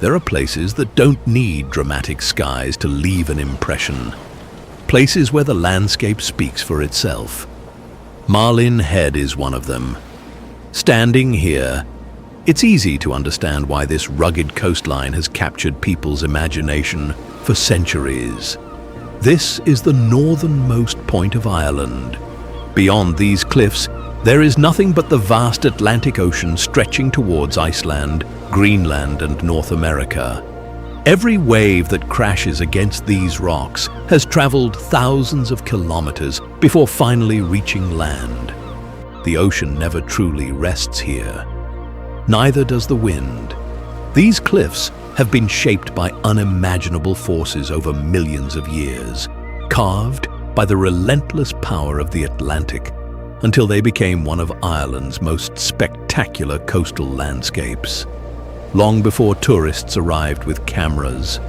There are places that don't need dramatic skies to leave an impression. Places where the landscape speaks for itself. Malin Head is one of them. Standing here, it's easy to understand why this rugged coastline has captured people's imagination for centuries. This is the northernmost point of Ireland. Beyond these cliffs, there is nothing but the vast Atlantic Ocean stretching towards Iceland, Greenland, and North America. Every wave that crashes against these rocks has traveled thousands of kilometers before finally reaching land. The ocean never truly rests here. Neither does the wind. These cliffs have been shaped by unimaginable forces over millions of years, carved by the relentless power of the Atlantic, until they became one of Ireland's most spectacular coastal landscapes. Long before tourists arrived with cameras,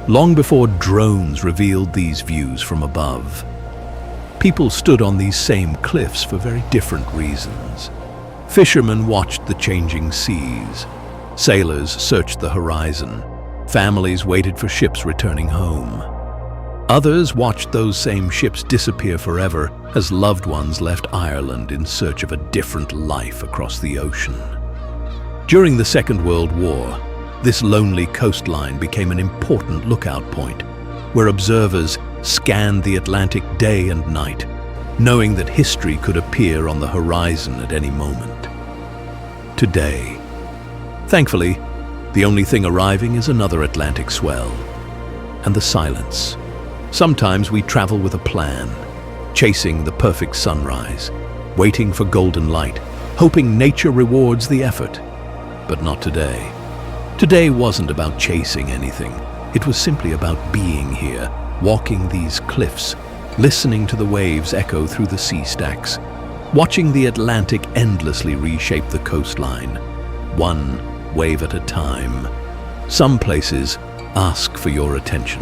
long before drones revealed these views from above, people stood on these same cliffs for very different reasons. Fishermen watched the changing seas. Sailors searched the horizon. Families waited for ships returning home. Others watched those same ships disappear forever as loved ones left Ireland in search of a different life across the ocean. During the Second World War, this lonely coastline became an important lookout point, where observers scanned the Atlantic day and night, knowing that history could appear on the horizon at any moment. Today, thankfully, the only thing arriving is another Atlantic swell, and the silence. Sometimes we travel with a plan, chasing the perfect sunrise, waiting for golden light, hoping nature rewards the effort. But not today. Today wasn't about chasing anything. It was simply about being here, walking these cliffs, listening to the waves echo through the sea stacks, watching the Atlantic endlessly reshape the coastline, one wave at a time. Some places ask for your attention.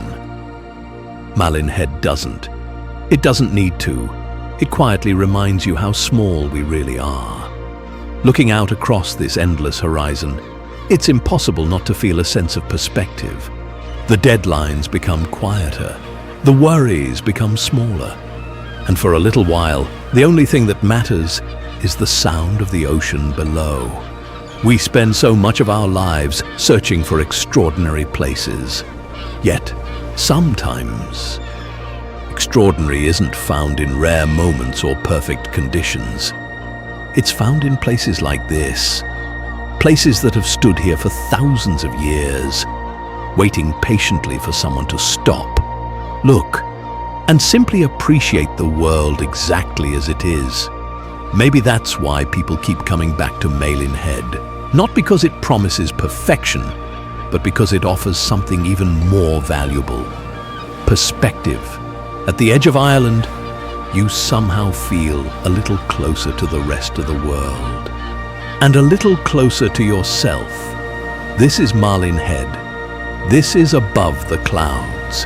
Malin Head doesn't. It doesn't need to. It quietly reminds you how small we really are. Looking out across this endless horizon, it's impossible not to feel a sense of perspective. The deadlines become quieter. The worries become smaller. And for a little while, the only thing that matters is the sound of the ocean below. We spend so much of our lives searching for extraordinary places. Yet, sometimes, extraordinary isn't found in rare moments or perfect conditions. It's found in places like this. Places that have stood here for thousands of years, waiting patiently for someone to stop, look, and simply appreciate the world exactly as it is. Maybe that's why people keep coming back to Malin Head. Not because it promises perfection, but because it offers something even more valuable. Perspective. At the edge of Ireland, you somehow feel a little closer to the rest of the world. And a little closer to yourself. This is Malin Head. This is Above the Clouds.